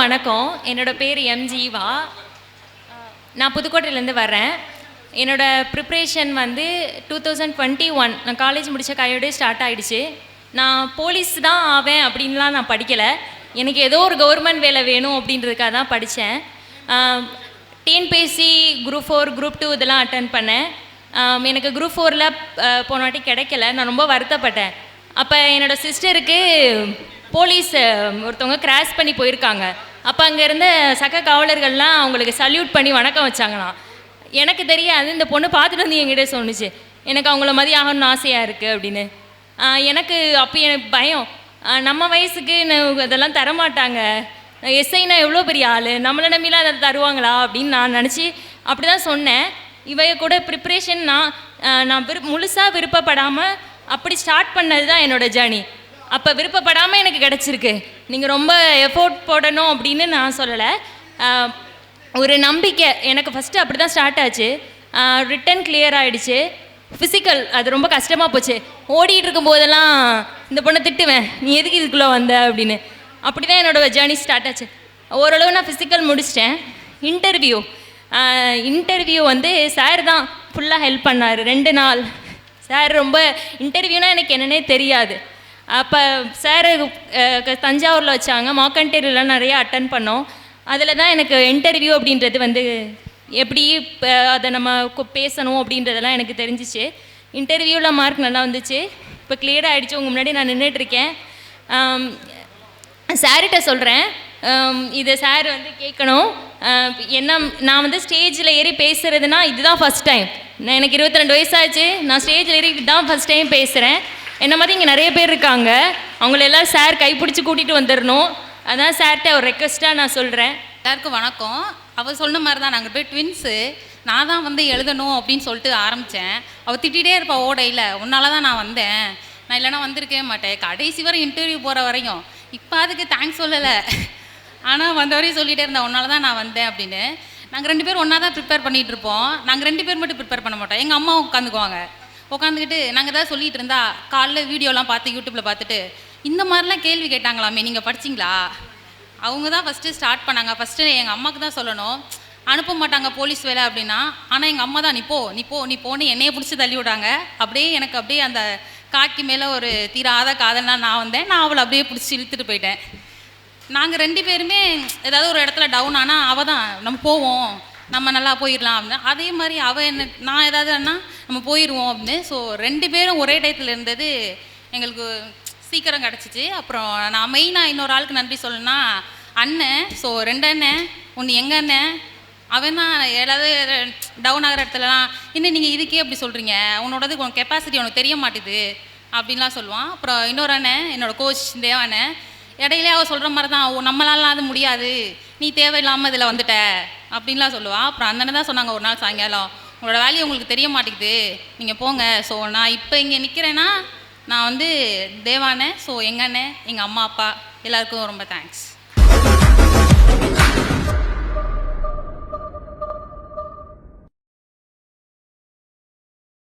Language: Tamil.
எல்லோருக்கும் வணக்கம். என்னோட பேர் ஜீவா. நான் புதுக்கோட்டையிலேருந்து வரேன். என்னோடய ப்ரிப்ரேஷன் வந்து 2021 நான் காலேஜ் முடித்த கையோடய ஸ்டார்ட் ஆகிடுச்சு. நான் போலீஸ் தான் ஆவேன் அப்படின்லாம் நான் படிக்கலை. எனக்கு ஏதோ ஒரு கவர்மெண்ட் வேலை வேணும் அப்படின்றதுக்காக தான் படித்தேன். டிஎன்பிஎஸ்சி குரூப் 4 குரூப் 2 இதெல்லாம் அட்டன் பண்ணேன். எனக்கு குரூப் 4ல் போன வாட்டி கிடைக்கல. நான் ரொம்ப வருத்தப்பட்டேன். அப்போ என்னோடய சிஸ்டருக்கு போலீஸ் ஒருத்தவங்க கிராஸ் பண்ணி போயிருக்காங்க. அப்போ அங்கே இருந்த சக காவலர்கள்லாம் அவங்களுக்கு சல்யூட் பண்ணி வணக்கம் வச்சாங்களாம். எனக்கு தெரியாது. இந்த பொண்ணு பார்த்துட்டு வந்து என்கிட்ட சொன்னிச்சு, எனக்கு அவங்கள மாதிரி ஆகணும்னு ஆசையாக இருக்குது அப்படின்னு. எனக்கு அப்போ எனக்கு பயம், நம்ம வயசுக்கு அதெல்லாம் தரமாட்டாங்க, எஸ்ஐனா எவ்வளோ பெரிய ஆள், நம்மளை நம்பிலாம் அதை தருவாங்களா அப்படின்னு நான் நினச்சி அப்படி தான் சொன்னேன். இவைய கூட ப்ரிப்ரேஷன் நான் முழுசாக விருப்பப்படாமல் அப்படி ஸ்டார்ட் பண்ணது தான் என்னோடய ஜேர்னி. அப்போ விருப்பப்படாமல் எனக்கு கிடச்சிருக்கு. நீங்கள் ரொம்ப எஃபோர்ட் போடணும் அப்படின்னு நான் சொல்லலை. ஒரு நம்பிக்கை எனக்கு ஃபஸ்ட்டு அப்படி தான் ஸ்டார்ட் ஆச்சு. ரிட்டன் கிளியர் ஆகிடுச்சு. ஃபிசிக்கல் அது ரொம்ப கஷ்டமாக போச்சு. ஓடிட்டு இருக்கும்போதெல்லாம் இந்த பொண்ணை திட்டுவேன், நீ எதுக்கு இதுக்குள்ளே வந்த அப்படின்னு. அப்படி தான் என்னோடய ஜேர்னி ஸ்டார்ட் ஆச்சு. ஓரளவு நான் ஃபிசிக்கல் முடிச்சிட்டேன். இன்டர்வியூ வந்து சார் தான் ஃபுல்லாக ஹெல்ப் பண்ணார். 2 நாள் சார் ரொம்ப இன்டர்வியூனால் எனக்கு என்னன்னே தெரியாது. அப்போ சார் தஞ்சாவூரில் வச்சாங்க. மார்க்கண்டேரியெலாம் நிறையா அட்டன் பண்ணோம். அதில் தான் எனக்கு இன்டர்வியூ அப்படின்றது வந்து எப்படி அதை நம்ம பேசணும் அப்படின்றதெல்லாம் எனக்கு தெரிஞ்சிச்சு. இன்டர்வியூவில் மார்க் நல்லா வந்துச்சு. இப்போ கிளியர் ஆகிடுச்சு. உங்கள் முன்னாடி நான் நின்றுட்டுருக்கேன். சார்கிட்ட சொல்கிறேன், இதை சார் வந்து கேட்கணும். என்ன நான் வந்து ஸ்டேஜில் ஏறி பேசுகிறதுனா இதுதான் ஃபஸ்ட் டைம். எனக்கு 22 வயசாச்சு. நான் ஸ்டேஜில் ஏறி இதுதான் ஃபஸ்ட் டைம் பேசுகிறேன். என்ன மாதிரி இங்கே நிறைய பேர் இருக்காங்க. அவங்களெல்லாம் சார் கைப்பிடிச்சி கூட்டிகிட்டு வந்துடணும். அதான் சார்கிட்ட ஒரு ரெக்வஸ்ட்டாக நான் சொல்கிறேன். எல்லாருக்கும் வணக்கம். அவள் சொன்ன மாதிரி தான் நாங்கள் போய் ட்வின்ஸு. நான் தான் வந்து எழுதணும் அப்படின்னு சொல்லிட்டு ஆரம்பித்தேன். அவள் திட்டிகிட்டே இருப்பாள் ஓடையில், உன்னால தான் நான் வந்தேன், நான் இல்லைனா வந்திருக்கவே மாட்டேன். கடைசி வரை இன்டர்வியூ போகிற வரையும். இப்போ அதுக்கு தேங்க்ஸ் சொல்லலை, ஆனால் வந்த வரையும் சொல்லிகிட்டே இருந்தேன், உன்னால தான் நான் வந்தேன் அப்படின்னு. நாங்கள் 2 பேரும் ஒன்றா தான் ப்ரிப்பேர் பண்ணிகிட்டு இருப்போம். நாங்கள் 2 பேர் மட்டும் ப்ரிப்பேர் பண்ண மாட்டோம். எங்கள் அம்மா உட்காந்துக்கிட்டு நாங்கள் ஏதாவது சொல்லிகிட்டு இருந்தா காலைல வீடியோலாம் பார்த்து யூடியூப்பில் பார்த்துட்டு இந்த மாதிரிலாம் கேள்வி கேட்டாங்களாமே, நீங்கள் படிச்சிங்களா? அவங்க தான் ஃபஸ்ட்டு ஸ்டார்ட் பண்ணாங்க. ஃபஸ்ட்டு எங்கள் அம்மாவுக்கு தான் சொல்லணும். அனுப்ப மாட்டாங்க போலீஸ் வேலை அப்படின்னா. ஆனால் எங்கள் அம்மா தான் நீ போன்னு என்னையை பிடிச்சி தள்ளி விட்டாங்க. அப்படியே எனக்கு அப்படியே அந்த காக்கி மேலே ஒரு தீராத காதல்னா நான் வந்தேன். நான் அவளை அப்படியே பிடிச்சி இழுத்துட்டு போயிட்டேன். நாங்கள் 2 பேருமே ஏதாவது ஒரு இடத்துல டவுன் ஆனால் அவள் தான் நம்ம போவோம், நம்ம நல்லா போயிடலாம் அப்படின்னு. அதே மாதிரி அவள் என்ன, நான் ஏதாவதுன்னா நம்ம போயிடுவோம் அப்படின்னு. ஸோ 2 பேரும் ஒரே டயத்தில் இருந்தது எங்களுக்கு சீக்கிரம் கிடச்சிச்சு. அப்புறம் நான் மெயினாக இன்னொரு ஆளுக்கு நன்றி சொல்லணும்னா அண்ணன். ஸோ 2 அண்ணன், ஒன்று எங்கள் அண்ணன். அவன் தான் ஏதாவது டவுன் ஆகிற இடத்துலலாம், இன்னும் நீங்கள் இதுக்கே அப்படி சொல்கிறீங்க, உன்னோடது கெப்பாசிட்டி உனக்கு தெரிய மாட்டேது அப்படின்லாம் சொல்லுவான். அப்புறம் இன்னொரு அண்ணன் என்னோடய கோச் தேவானன். இடையிலே அவள் சொல்கிற மாதிரி தான், நம்மளாலாம் அது முடியாது, நீ தேவையில்லாமல் இதில் வந்துட்ட அப்படின்லாம் சொல்லுவாள். அப்புறம் அந்த தான் சொன்னாங்க ஒரு நாள் சாயங்காலம், உங்களோட வேல்யூ உங்களுக்கு தெரிய மாட்டேங்குது, நீங்கள் போங்க. ஸோ நான் இப்போ இங்கே நிற்கிறேன்னா நான் வந்து தேவானே. ஸோ எங்கள் அண்ணன், எங்கள் அம்மா அப்பா எல்லாருக்கும் ரொம்ப தேங்க்ஸ்.